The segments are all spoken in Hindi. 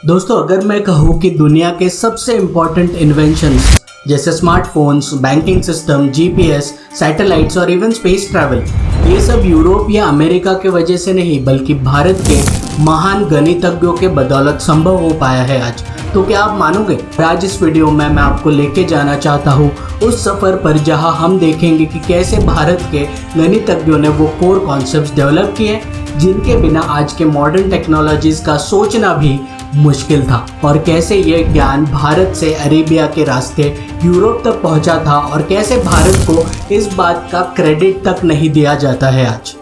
दोस्तों, अगर मैं कहूँ कि दुनिया के सबसे इम्पोर्टेंट इन्वेंशंस जैसे smartphones, banking system, GPS, satellites और इवन स्पेस ट्रैवल, ये सब यूरोप या अमेरिका के वजह से नहीं बल्कि भारत के महान गणितज्ञों के बदौलत संभव हो पाया है आज। तो क्या आप मानोगे? आज इस वीडियो में मैं आपको लेके जाना चाहता हूँ उस सफ़र पर जहाँ हम देखेंगे कि कैसे भारत के गणितज्ञों ने वो कोर कॉन्सेप्ट्स डेवलप किए जिनके बिना आज के मॉडर्न टेक्नोलॉजीज़ का सोचना भी मुश्किल था, और कैसे ये ज्ञान भारत से अरेबिया के रास्ते यूरोप तक पहुंचा था और कैसे भारत को इस बात का क्रेडिट तक नहीं दिया जाता है आज।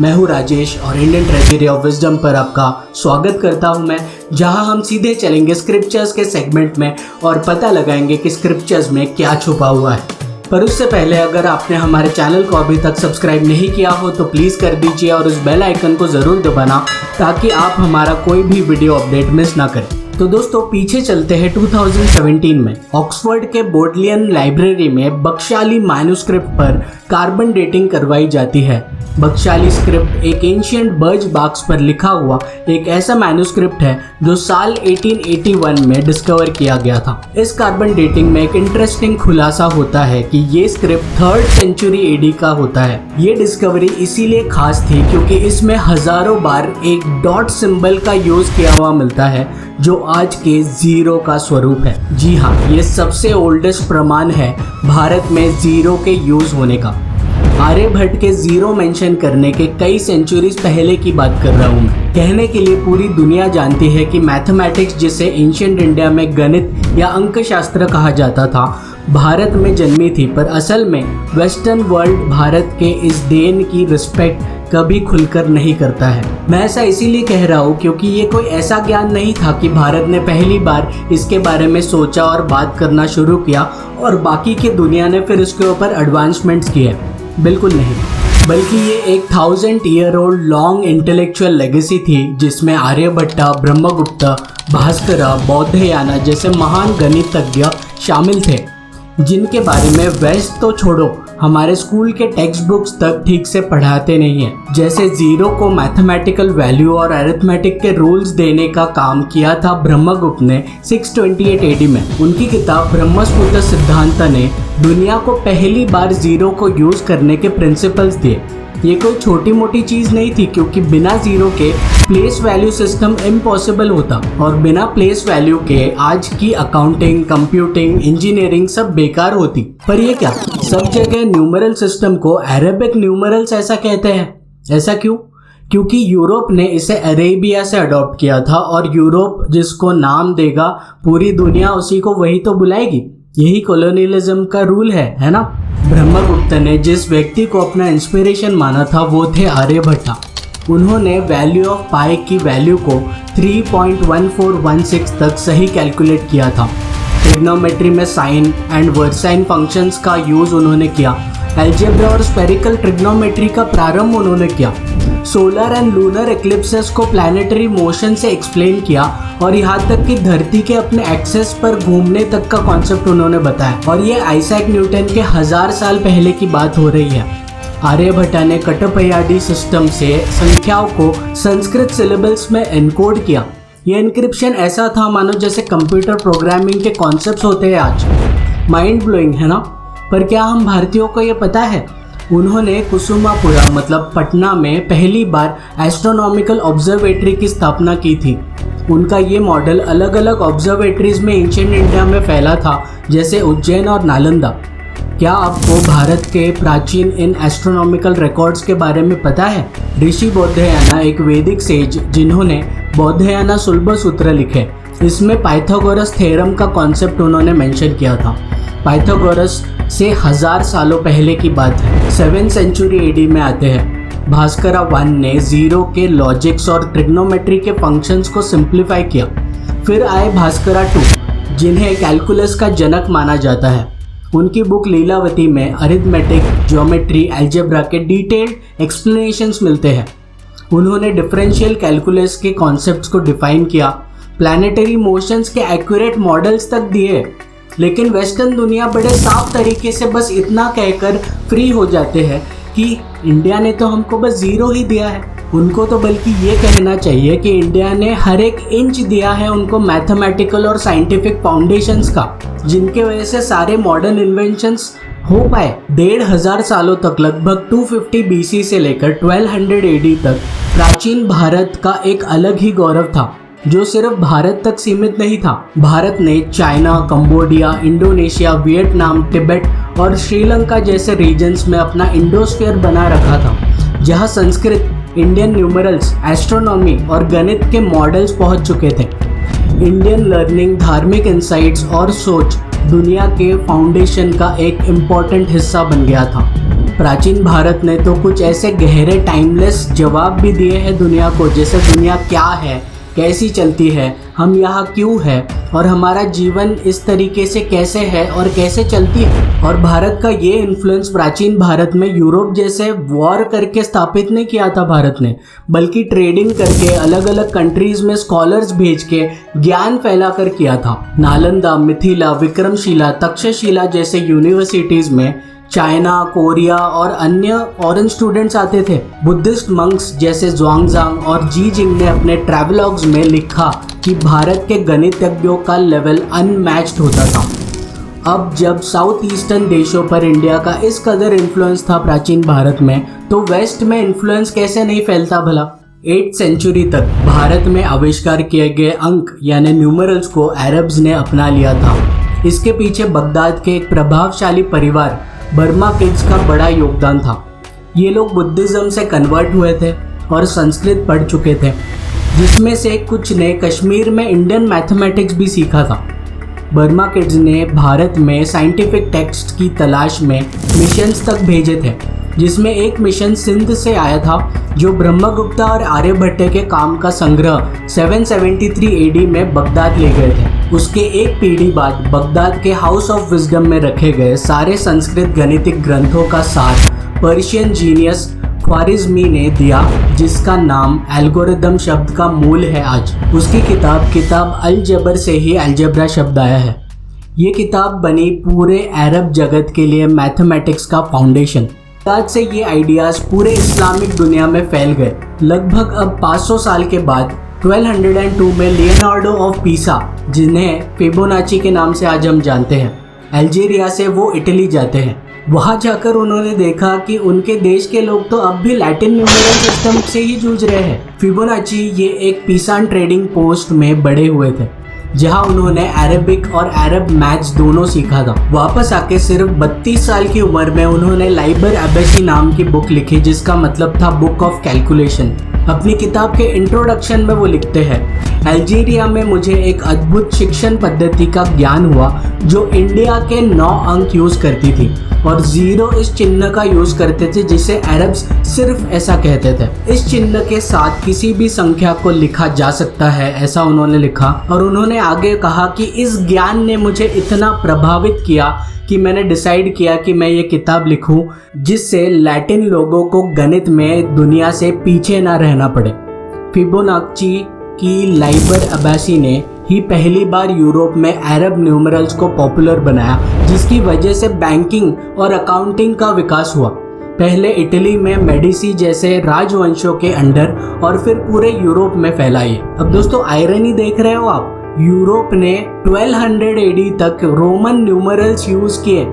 मैं हूँ राजेश और इंडियन ट्रेजरी ऑफ विजडम पर आपका स्वागत करता हूँ मैं, जहाँ हम सीधे चलेंगे स्क्रिप्चर्स के सेगमेंट में और पता लगाएंगे कि स्क्रिप्चर्स में क्या छुपा हुआ है। पर उससे पहले अगर आपने हमारे चैनल को अभी तक सब्सक्राइब नहीं किया हो तो प्लीज़ कर दीजिए और उस बेल आइकन को ज़रूर दबाना ताकि आप हमारा कोई भी वीडियो अपडेट मिस ना करें। तो दोस्तों, पीछे चलते हैं 2017 में ऑक्सफोर्ड के बोडलियन लाइब्रेरी में बख्शाली मैन्युस्क्रिप्ट पर कार्बन डेटिंग करवाई जाती है। बख्शाली स्क्रिप्ट एक एंशिएंट बर्च बॉक्स पर लिखा हुआ एक ऐसा मैन्युस्क्रिप्ट है जो साल 1881 में डिस्कवर किया गया था। इस कार्बन डेटिंग में एक इंटरेस्टिंग खुलासा होता है कि ये स्क्रिप्ट 3rd सेंचुरी एडी का होता है। ये डिस्कवरी इसीलिए खास थी क्योंकि इसमें हजारों बार एक डॉट सिंबल का यूज किया हुआ मिलता है जो आज के जीरो का स्वरूप है। जी हाँ, ये सबसे ओल्डेस्ट प्रमाण है भारत में जीरो के यूज होने का। आर्यभट्ट के जीरो मेंशन करने के कई सेंचुरीज पहले की बात कर रहा हूँ। कहने के लिए पूरी दुनिया जानती है कि मैथमेटिक्स, जिसे एंशिएंट इंडिया में गणित या अंकशास्त्र कहा जाता था, भारत में जन्मी थी, पर असल में वेस्टर्न वर्ल्ड भारत के इस देन की रिस्पेक्ट कभी खुलकर नहीं करता है। मैं ऐसा इसीलिए कह रहा हूँ क्योंकि ये कोई ऐसा ज्ञान नहीं था कि भारत ने पहली बार इसके बारे में सोचा और बात करना शुरू किया और बाकी की दुनिया ने फिर इसके ऊपर एडवांसमेंट्स किए। बिल्कुल नहीं, बल्कि ये एक 1000 year old long intellectual legacy थी जिसमें आर्यभट्ट, ब्रह्मगुप्त, भास्कर, बौद्धयाना जैसे महान गणितज्ञ शामिल थे जिनके बारे में वेस्ट तो छोड़ो, हमारे स्कूल के टेक्स्ट बुक्स तक ठीक से पढ़ाते नहीं हैं। जैसे जीरो को मैथमेटिकल वैल्यू और अरिथमेटिक के रूल्स देने का काम किया था ब्रह्मगुप्त ने 628 एडी में। उनकी किताब ब्रह्मसूत्र सिद्धांत ने दुनिया को पहली बार जीरो को यूज करने के प्रिंसिपल्स दिए। ये कोई छोटी मोटी चीज़ नहीं थी क्योंकि बिना जीरो के प्लेस वैल्यू सिस्टम इम्पॉसिबल होता और बिना प्लेस वैल्यू के आज की अकाउंटिंग, कंप्यूटिंग, इंजीनियरिंग सब बेकार होती। पर ये क्या, सब जगह न्यूमरल सिस्टम को अरेबिक न्यूमरल्स ऐसा कहते हैं। ऐसा क्यों? क्योंकि यूरोप ने इसे अरेबिया से अडॉप्ट किया था और यूरोप जिसको नाम देगा पूरी दुनिया उसी को वही तो बुलाएगी। यही कॉलोनियलिज्म का रूल है ना। ब्रह्मगुप्त ने जिस व्यक्ति को अपना इंस्पिरेशन माना था वो थे आर्यभट्ट। उन्होंने वैल्यू ऑफ पाई की वैल्यू को 3.1416 तक सही कैलकुलेट किया था। ट्रिग्नोमेट्री में साइन एंड वर्साइन फंक्शंस का यूज़ उन्होंने किया। एल्जेब्रा और स्पेरिकल ट्रिग्नोमेट्री का प्रारंभ उन्होंने किया। सोलर एंड लूनर एक्लिप्सेस को प्लैनेटरी मोशन से एक्सप्लेन किया और यहाँ तक कि धरती के अपने एक्सेस पर घूमने तक का कॉन्सेप्ट उन्होंने बताया। और ये आइजैक न्यूटन के 1000 साल पहले की बात हो रही है। आर्यभट्ट ने कटपयाडी सिस्टम से संख्याओं को संस्कृत सिलेबल्स में एनकोड किया। यह एनक्रिप्शन ऐसा था मानो जैसे कंप्यूटर प्रोग्रामिंग के कॉन्सेप्ट्स होते हैं आज। माइंड ब्लोइंग है ना। पर क्या हम भारतीयों को ये पता है? उन्होंने कुसुमापुरा मतलब पटना में पहली बार एस्ट्रोनॉमिकल ऑब्जर्वेटरी की स्थापना की थी। उनका ये मॉडल अलग अलग ऑब्जर्वेटरीज में एंशिएंट इंडिया में फैला था, जैसे उज्जैन और नालंदा। क्या आपको भारत के प्राचीन इन एस्ट्रोनॉमिकल रिकॉर्ड्स के बारे में पता है? ऋषि बौद्धयाना एक वैदिक सेज जिन्होंने बौद्धयाना सुलभ सूत्र लिखे, इसमें पाइथागोरस थ्योरम का कॉन्सेप्ट उन्होंने मेंशन किया था। पाइथागोरस से 1000 सालों पहले की बात है। 7th सेंचुरी एडी में आते हैं। भास्कर 1 ने जीरो के लॉजिक्स और ट्रिग्नोमेट्री के फंक्शंस को सिंप्लीफाई किया। फिर आए भास्कर 2 जिन्हें कैलकुलस का जनक माना जाता है। उनकी बुक लीलावती में अरिथमेटिक, ज्योमेट्री, अलजेब्रा के डिटेल्ड एक्सप्लेनेशंस मिलते हैं। उन्होंने डिफरेंशियल कैलकुलस के कॉन्सेप्ट्स को डिफाइन किया, प्लैनेटरी मोशंस के एक्यूरेट मॉडल्स तक दिए। लेकिन वेस्टर्न दुनिया बड़े साफ तरीके से बस इतना कहकर फ्री हो जाते हैं कि इंडिया ने तो हमको बस जीरो ही दिया है उनको तो बल्कि ये कहना चाहिए कि इंडिया ने हर एक इंच दिया है उनको मैथमेटिकल और साइंटिफिक फाउंडेशंस का, जिनके वजह से सारे मॉडर्न इन्वेंशंस हो पाए। 1500 सालों तक, लगभग 250 BC से लेकर 1200 AD तक प्राचीन भारत का एक अलग ही गौरव था, जो सिर्फ भारत तक सीमित नहीं था। भारत ने China, Cambodia, Indonesia, Vietnam, Tibet और श्रीलंका जैसे रीजन्स में अपना इंडोस्फीयर बना रखा था, जहां संस्कृत, इंडियन न्यूमरल्स, एस्ट्रोनॉमी और गणित के मॉडल्स पहुंच चुके थे। इंडियन लर्निंग, धार्मिक इंसाइट्स और सोच दुनिया के फाउंडेशन का एक इम्पॉर्टेंट हिस्सा बन गया था। प्राचीन भारत ने तो कुछ ऐसे गहरे टाइमलेस जवाब भी दिए हैं दुनिया को, जैसे दुनिया क्या है, कैसी चलती है, हम यहाँ क्यों है और हमारा जीवन इस तरीके से कैसे है और कैसे चलती है। और भारत का ये इन्फ्लुएंस प्राचीन भारत में यूरोप जैसे वॉर करके स्थापित नहीं किया था भारत ने, बल्कि ट्रेडिंग करके, अलग अलग कंट्रीज में स्कॉलर्स भेज के ज्ञान फैला कर किया था। नालंदा, मिथिला, विक्रमशिला, तक्षशिला जैसे यूनिवर्सिटीज में चाइना, कोरिया और अन्य फॉरेन स्टूडेंट्स आते थे। बुद्धिस्ट मंक्स जैसे ज़्वांगज़ांग और जी जिंग ने अपने ट्रैवलॉग्स में लिखा कि भारत के गणितज्ञों का लेवल अनमैच्ड होता था। अब जब साउथ ईस्टर्न देशों पर इंडिया का इस कदर इन्फ्लुएंस था प्राचीन भारत में, तो वेस्ट में इन्फ्लुएंस कैसे नहीं फैलता भला। 8th सेंचुरी तक भारत में आविष्कार किए गए अंक यानी न्यूमरल्स को अरब्स ने अपना लिया था। इसके पीछे बगदाद के एक प्रभावशाली परिवार बर्मा किड्स का बड़ा योगदान था। ये लोग बुद्धिज़्म से कन्वर्ट हुए थे और संस्कृत पढ़ चुके थे, जिसमें से कुछ ने कश्मीर में इंडियन मैथमेटिक्स भी सीखा था। बर्मा किड्स ने भारत में साइंटिफिक टेक्स्ट की तलाश में मिशंस तक भेजे थे, जिसमें एक मिशन सिंध से आया था, जो ब्रह्मगुप्ता और आर्यभट्ट के काम का संग्रह 773 AD में बगदाद ले गए थे। उसके एक पीढ़ी बाद बगदाद के हाउस ऑफ विजडम में रखे गए सारे संस्कृत गणितिक ग्रंथों का सार पर्शियन जीनियस ख्वारिज़मी ने दिया, जिसका नाम एल्गोरिदम शब्द का मूल है आज। उसकी किताब अल-जबर से ही अलजेब्रा शब्द आया है। ये किताब बनी पूरे अरब जगत के लिए मैथमेटिक्स का फाउंडेशन। आज से ये आइडियाज़ पूरे इस्लामिक दुनिया में फैल गए। लगभग अब 500 साल के बाद 1202 में लियोनार्डो ऑफ पीसा, जिन्हें फिबोनाची के नाम से आज हम जानते हैं, अल्जीरिया से वो इटली जाते हैं। वहाँ जाकर उन्होंने देखा कि उनके देश के लोग तो अब भी लैटिन न्यूमेरल सिस्टम से ही जूझ रहे हैं। फिबोनाची ये एक पीसान ट्रेडिंग पोस्ट में बड़े हुए थे, जहां उन्होंने अरेबिक और अरब मैथ्स दोनों सीखा था। वापस आके सिर्फ 32 साल की उम्र में उन्होंने लाइबर अबेसी नाम की बुक लिखी, जिसका मतलब था बुक ऑफ कैलकुलेशन। अपनी किताब के इंट्रोडक्शन में वो लिखते हैं, अल्जीरिया में मुझे एक अद्भुत शिक्षण पद्धति का ज्ञान हुआ जो इंडिया के 9 अंक यूज़ करती थी और 0 इस चिन्ह का यूज़ करते थे, जिसे अरब्स सिर्फ ऐसा कहते थे। इस चिन्ह के साथ किसी भी संख्या को लिखा जा सकता है, ऐसा उन्होंने लिखा। और उन्होंने आगे कहा कि इस ज्ञान ने मुझे इतना प्रभावित किया कि मैंने डिसाइड किया कि मैं ये किताब लिखूं, जिससे लैटिन लोगों को गणित में दुनिया से पीछे ना रहना पड़े। फिबोनाची की लाइबर अबासी ने ही पहली बार यूरोप में अरब न्यूमरल्स को पॉपुलर बनाया, जिसकी वजह से बैंकिंग और अकाउंटिंग का विकास हुआ। पहले इटली में मेडिसी जैसे राजवंशों के अंडर और फिर पूरे यूरोप में फैलाई। अब दोस्तों आयरनी देख रहे हो आप, यूरोप ने 1200 AD तक रोमन न्यूमरल्स यूज किए।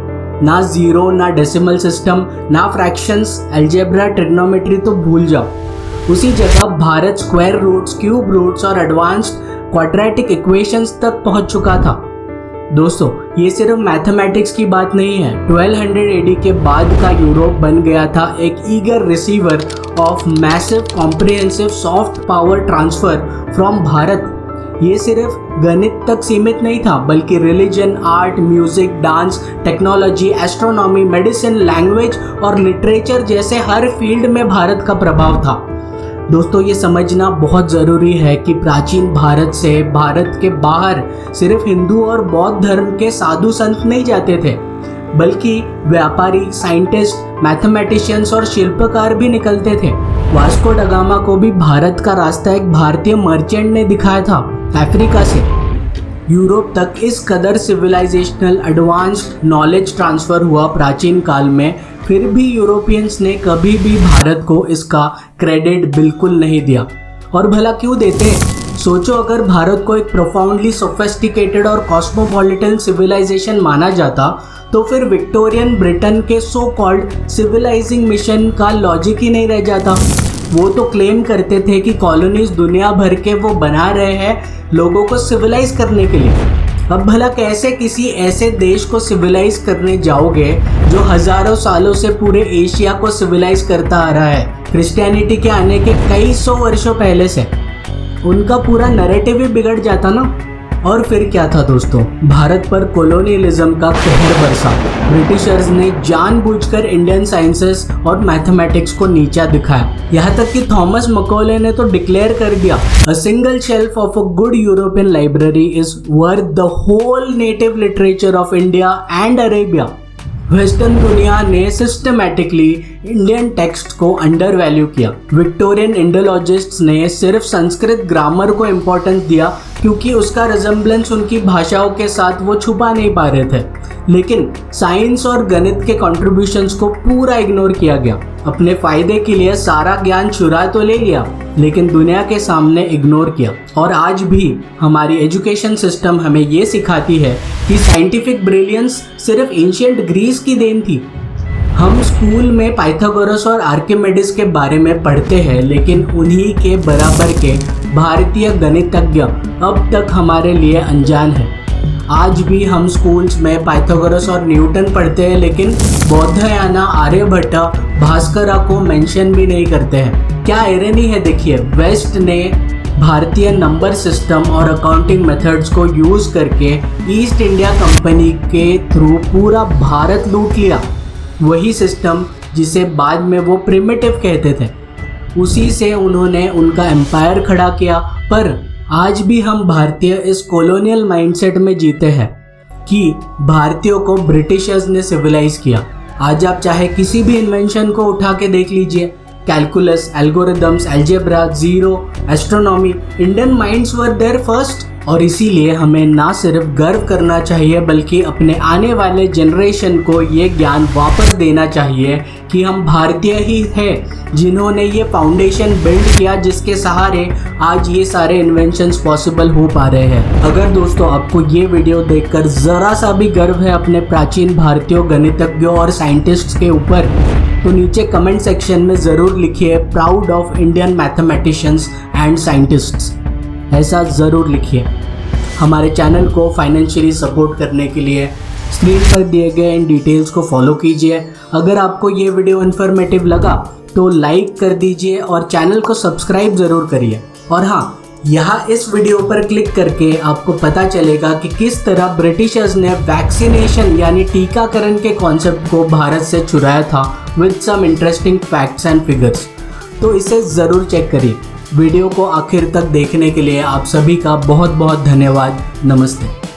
ना जीरो, ना डेसिमल सिस्टम, ना फ्रैक्शंस, अलजेब्रा, ट्रिग्नोमेट्री तो भूल जाओ। उसी जगह Bharat square roots, cube roots और एडवांस्ड क्वाड्रेटिक इक्वेशंस तक पहुंच चुका था। दोस्तों ये सिर्फ मैथमेटिक्स की बात नहीं है। 1200 AD के बाद का यूरोप बन गया था एक eager receiver of massive comprehensive soft power transfer from Bharat. ये सिर्फ गणित तक सीमित नहीं था, बल्कि religion, art, music, dance, technology, astronomy, medicine, language और लिटरेचर जैसे हर फील्ड में भारत का प्रभाव था। दोस्तों ये समझना बहुत ज़रूरी है कि प्राचीन भारत से भारत के बाहर सिर्फ हिंदू और बौद्ध धर्म के साधु संत नहीं जाते थे, बल्कि व्यापारी, साइंटिस्ट, मैथमेटिशियंस और शिल्पकार भी निकलते थे। वास्को ड गामा को भी भारत का रास्ता एक भारतीय मर्चेंट ने दिखाया था, अफ्रीका से। यूरोप तक इस कदर सिविलाइजेशनल एडवांस्ड नॉलेज ट्रांसफ़र हुआ प्राचीन काल में, फिर भी यूरोपियंस ने कभी भी भारत को इसका क्रेडिट बिल्कुल नहीं दिया। और भला क्यों देते? सोचो, अगर भारत को एक प्रोफाउंडली सोफिस्टिकेटेड और कॉस्मोपॉलिटन सिविलाइजेशन माना जाता तो फिर विक्टोरियन ब्रिटेन के सो कॉल्ड सिविलाइजिंग मिशन का लॉजिक ही नहीं रह जाता। वो तो क्लेम करते थे कि कॉलोनीज दुनिया भर के वो बना रहे हैं लोगों को सिविलाइज करने के लिए। अब भला कैसे किसी ऐसे देश को सिविलाइज करने जाओगे जो हजारों सालों से पूरे एशिया को सिविलाइज करता आ रहा है, क्रिश्चियनिटी के आने के कई सौ वर्षों पहले से? उनका पूरा नैरेटिव ही बिगड़ जाता ना। और फिर क्या था दोस्तों, भारत पर कॉलोनियलिज्म का कहर बरसा। ब्रिटिशर्स ने जानबूझकर इंडियन साइंसेस और मैथमेटिक्स को नीचा दिखाया। यहाँ तक कि थॉमस मकॉले ने तो डिक्लेयर कर दिया, a single shelf of a good European library is worth the whole native literature of India and Arabia. Western दुनिया ने सिस्टमैटिकली इंडियन टेक्स्ट को अंडर वैल्यू किया। विक्टोरियन इंडोलॉजिस्ट्स ने सिर्फ संस्कृत ग्रामर को इम्पोर्टेंस दिया क्योंकि उसका रिजेम्बलेंस उनकी भाषाओं के साथ वो छुपा नहीं पा रहे थे, लेकिन साइंस और गणित के कंट्रीब्यूशंस को पूरा इग्नोर किया गया। अपने फायदे के लिए सारा ज्ञान चुरा तो ले लिया, लेकिन दुनिया के सामने इग्नोर किया। और आज भी हमारी एजुकेशन सिस्टम हमें ये सिखाती है कि साइंटिफिक ब्रिलियंस सिर्फ एंशिएंट ग्रीस की देन थी। हम स्कूल में पाइथागोरस और आर्किमिडीज के बारे में पढ़ते हैं, लेकिन उन्हीं के बराबर के भारतीय गणितज्ञ अब तक हमारे लिए अनजान है। आज भी हम स्कूल्स में पाइथागोरस और न्यूटन पढ़ते हैं, लेकिन बौद्धायन, आर्यभट्ट, भास्करा को मेंशन भी नहीं करते हैं। क्या आयरनी है देखिए, वेस्ट ने भारतीय नंबर सिस्टम और अकाउंटिंग मेथड्स को यूज़ करके ईस्ट इंडिया कंपनी के थ्रू पूरा भारत लूट लिया। वही सिस्टम जिसे बाद में वो प्रिमिटिव कहते थे, उसी से उन्होंने उनका एम्पायर खड़ा किया। पर आज भी हम भारतीय इस कॉलोनियल माइंडसेट में जीते हैं कि भारतीयों को ब्रिटिशर्स ने सिविलाइज किया। आज आप चाहे किसी भी इन्वेंशन को उठा के देख लीजिए, calculus, algorithms, algebra, zero, astronomy, Indian minds were there first. और इसीलिए हमें ना सिर्फ गर्व करना चाहिए बल्कि अपने आने वाले जनरेशन को ये ज्ञान वापस देना चाहिए कि हम भारतीय ही हैं जिन्होंने ये फाउंडेशन बिल्ड किया, जिसके सहारे आज ये सारे इन्वेंशंस पॉसिबल हो पा रहे हैं। अगर दोस्तों आपको ये वीडियो देखकर ज़रा सा भी गर्व है अपने प्राचीन भारतीय गणितज्ञों और साइंटिस्ट्स के ऊपर, तो नीचे कमेंट सेक्शन में ज़रूर लिखिए proud of Indian mathematicians and scientists, ऐसा ज़रूर लिखिए। हमारे चैनल को फाइनेंशियली सपोर्ट करने के लिए स्क्रीन पर दिए गए इन डिटेल्स को फॉलो कीजिए। अगर आपको ये वीडियो इन्फॉर्मेटिव लगा तो लाइक कर दीजिए और चैनल को सब्सक्राइब ज़रूर करिए। और हाँ, यहाँ इस वीडियो पर क्लिक करके आपको पता चलेगा कि किस तरह ब्रिटिशर्स ने वैक्सीनेशन यानी टीकाकरण के कॉन्सेप्ट को भारत से चुराया था, with some interesting facts and figures. तो इसे ज़रूर चेक करिए। वीडियो को आखिर तक देखने के लिए आप सभी का बहुत बहुत धन्यवाद। नमस्ते।